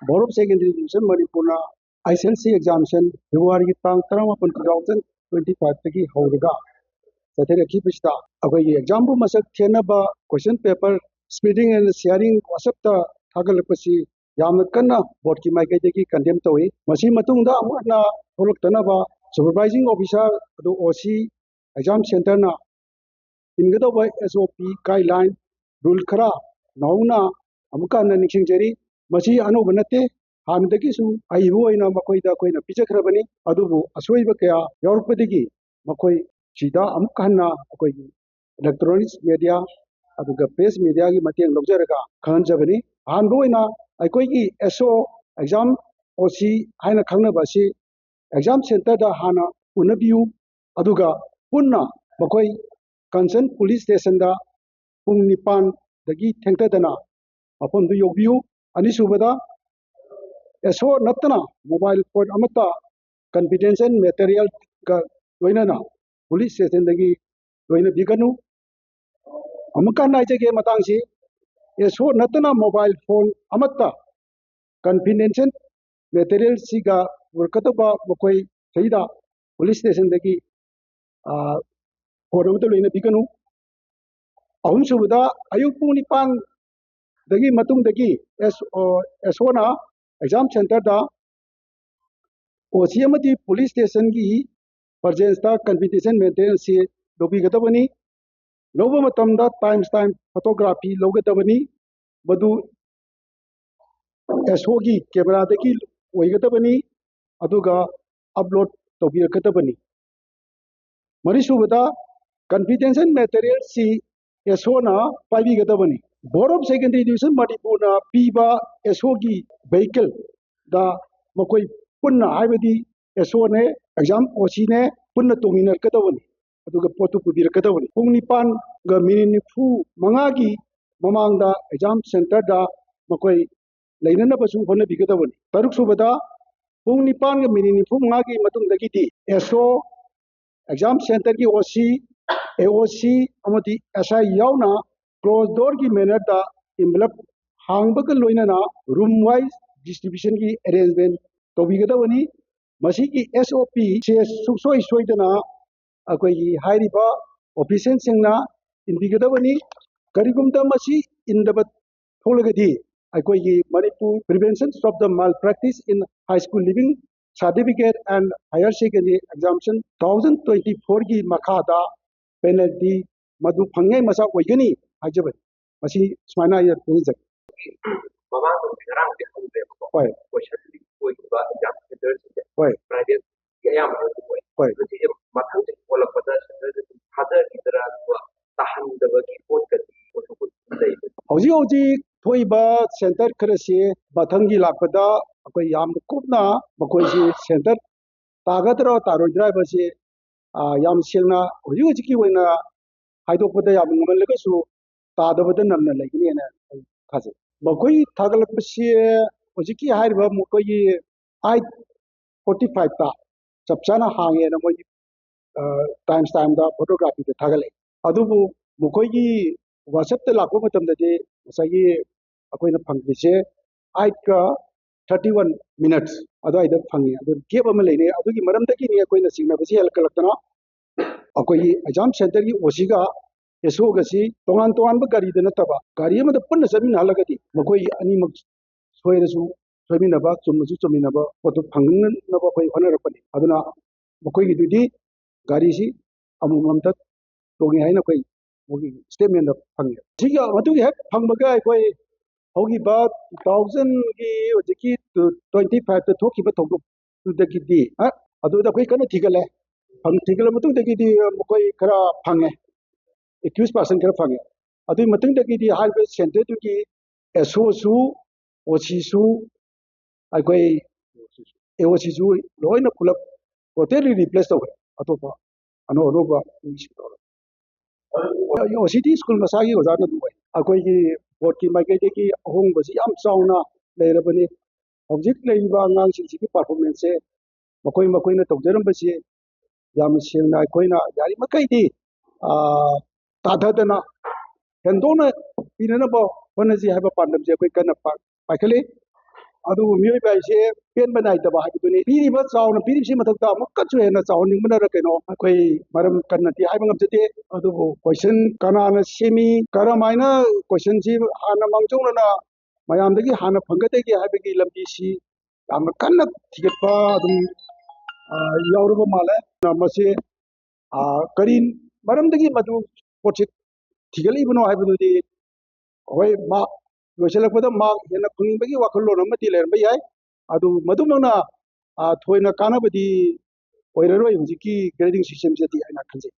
board of secondary division Manipur ICLC examination February की तांग 18 2025 की होगा चथे पिछता अखोई एग्जाम मसक थेनब question paper speeding and sharing WhatsApp थागलपसी यामन कन्ना बोर्ड की माइकैदगी कंडेम तौई मसी मतुंगदा अमुना थोलक्तनब supervising officer OC exam centre ना इनगदब SOP गाइडलाइन रूल खरा नौना अमुका निक्षिंजरी मसी अनौब नते हानदगी अइबोइना मकोइदा कोइना पिजखरबनी अदुबु असोइब कया यौरपदगी मकोइ सिदा अमुक हन्ना अकोइगी इलेक्ट्रॉनिक्स मीडिया अदुगा प्रेस मीडिया की मतेंग लौजरगा खनजबनी हानबोइना अकोइगी SO एग्जाम OC हाइना खंगनबसी एग्जाम सेंटर दा हाना उनबियु अदुगा पुन्ना मकोइ कंसर्न पुलिस स्टेशन दा पुंग निपान दगी थेंगतदना मफम दु योबियु अनिसुबदा SO नतना मोबाइल फोन अमता कॉन्फिडेंशियल मटेरियल का लोइनना पुलिस स्टेशन दगी लोइना बिगनु अमुका नाइजगे मतांगसी SO नतना मोबाइल फोन अमता कॉन्फिडेंशियल मटेरियल सिगा वर्कतबा मकोई सहीदा पुलिस स्टेशन दगी फोन अमता लोइना बिगनु अहुम सुबदा अयुक पुंग निपान दगी मतुंग दगी SO ना एग्जाम सेंटर दा OC अमदी पुलिस स्टेशन की प्रेजेंस दा कॉन्फिडेंशियल मेंटेनेंस से लोबिगदबनी लोब मतमदा टाइम फोटोग्राफी लोगदबनी बदु SO की कैमरा दगी ओइगदबनी अदुगा अपलोड तौबिरकदबनी मरिसुबदा कॉन्फिडेंशियल मटेरियल सी SO ना पाइबिगदबनी board of secondary division Manipur ना पीबा SO की व्हीकल दा मकोई पुन्ना हाइबदी SO ने एग्जाम OC ने पुन्ना तोमिनरकदबनी अदुगा पोतु पुबिरकदबनी पुंग निपान ग मिनिट निफु मंगागी ममांगदा एग्जाम सेंटर दा मकोई लेननबसु होनबिगदबनी तरुक सुबदा पुंग निपान ग मिनिट निफु मंगागी मतुंगदगी दी SO एग्जाम सेंटर की OC AOC अमदी SI यावना क्लोज डोर की मैनर दा इनवलप हांगबग लोइनना रूम वाइज डिस्ट्रीब्यूशन की अरेंजमेंट तौबिगदबनी मसी की SOP से सुसोई सोइदना अकोई हाइरिबा ऑफिशियल सिंगना इनबिगदबनी करिगुमदा मसी इनदब थोलगदी अकोई Manipur prevention of the malpractice in high school leaving certificate and higher secondary examination 2024 की मखादा पेनल्टी मधु फंगे मसा ओइगनी हाजबन मसी स्माना या तुजक ममा तो घराम के हमदे होय क्वेश्चन कोई बा एग्जाम सेंटर से होय प्राइवेट या मा होय तो जे मथंग से बोला पता सेंटर फादर की तरह हुआ तहन दब की पोत कर को दई हौजी हौजी थोइबा सेंटर खरसे मथंगी लापदा अकोई याम कुपना मकोई सेंटर तागदरो तारोइद्रा बसे याम सेंगना हौजी हौजी की वइना हाइदोपदा याम ngमलगसु तादबद नमना लेगिनेना खाजे मकोई थागलपसे हौजी की हाइबा मकोई 8:45 ता चपचाना हांगे ना मोई टाइम दा फोटोग्राफी दा थागले अदुबु मकोई WhatsApp ते लाको मतमदे सही अकोइना फंगबिसे 8:31 मिनट्स अदुइदा फंगे अदु गेप अमा लेने अदुगी मरमदगी ने अकोइना सिग्नबसी हलकलक्तना अकोई एग्जाम सेंटर की OC गा SO गसी तोंगान तोंगान गाड़ी द नतबा गाड़ी अमदा पुन्न जमिन हलगदी मकोई अनिमक सोयरसु सोमिनबा चुमसु चुमिनबा फोटो फंगनबा कोई होनरपनी अदुना मकोई दुदी गाड़ी सी अमुममता तोगे हाइना कोई होगी स्टेटमेंट फंगे ठीक है मतुगी है फंगबगा कोई होगी बा 2000 की होजकी 25 त थोकी बा थोक तुदगी दी अदुदा कोई कने थिगले फंग थिगले मतुदगी दी मकोई खरा फंगे 21% खरा फंगे अदुई मतुदगी दी हाइबे सेंटर तुकी SO सु OC सु अकोई AOC सु लोइना पुलप टोटली रिप्लेस तौगे अतोपा अनोबा OCD स्कूल मसागी ओजाना दुबई अकोई की बोर्ड की माइकैदे की अहोंबसी याम चाउना लेरबनी ऑब्जेक्ट लेइबा अंगांसिंग की परफॉर्मेंस से मकोई मकोइना तौजरमबसी याम सेंगना कोइना यारी मकैदी ताधदना हेंदोना पिननबो होनजी हाबा पांडमजे कोई कन पाखले ꯑꯗꯨꯕꯨ ꯃꯤꯑꯣꯏꯕ ꯍꯥꯏꯁꯦ ꯄꯦꯟꯕ ꯅꯥꯏꯗꯕ ꯍꯥꯏꯕꯗꯨꯅꯤ ꯄꯤꯔꯤꯕ ꯆꯥꯎꯅ ꯄꯤꯔꯤꯕꯁꯤ ꯃꯊꯛꯇ ꯑꯃꯨꯛꯀꯁꯨ ꯍꯦꯟꯅ ꯆꯥꯎꯍꯟꯅꯤꯡꯕꯅꯔ ꯀꯩꯅꯣ ꯑꯩꯈꯣꯏ ꯃꯔꯝ ꯀꯟꯅꯗꯤ ꯍꯥꯏꯕ ꯉꯝꯖꯗꯦ ꯑꯗꯨꯕꯨ ꯀꯣꯏꯁꯟ ꯀꯅꯥꯅ ꯁꯦꯝꯃꯤ ꯀꯔꯝꯍꯥꯏꯅ ꯀꯣꯏꯁꯟꯁꯤ ꯍꯥꯟꯅ ꯃꯥꯡꯖꯧꯅꯅ ꯃꯌꯥꯝꯗꯒꯤ ꯍꯥꯟꯅ ꯐꯪꯒꯗꯒꯦ ꯍꯥꯏꯕꯒꯤ ꯂꯝꯕꯤꯁꯤ ꯌꯥꯝꯅ ꯀꯟꯅ ꯊꯤꯒꯠꯄ ꯑꯗꯨꯝ ꯌꯥꯎꯔꯕ ꯃꯥꯜꯂꯦ ꯃꯁꯤ ꯀꯔꯤ ꯃꯔꯝꯗꯒꯤ ꯃꯗꯨ ꯄꯣꯠꯁꯤ ꯊꯤꯒꯠꯂꯤꯕꯅꯣ ꯍꯥꯏꯕꯗꯨꯗꯤ ꯍꯣꯏ ꯃꯥꯛ ꯂꯣꯏꯁꯤꯜꯂꯛꯄꯗ ꯃꯥꯛ ꯍꯦꯟꯅ ꯐꯪꯅꯤꯡꯕꯒꯤ ꯋꯥꯈꯜꯂꯣꯟ ꯑꯃꯗꯤ ꯂꯩꯔꯝꯕ ꯌꯥꯏ ꯑꯗꯨ ꯃꯗꯨꯃꯛꯅ ꯊꯣꯏꯅ ꯀꯥꯟꯅꯕꯗꯤ ꯑꯣꯏꯔꯔꯣꯏ ꯍꯧꯖꯤꯛꯀꯤ ꯒ꯭ꯔꯦꯗꯤꯡ ꯁꯤꯁꯇꯦꯝꯁꯤꯗꯤ ꯑꯩꯅ ꯈꯟꯖꯩ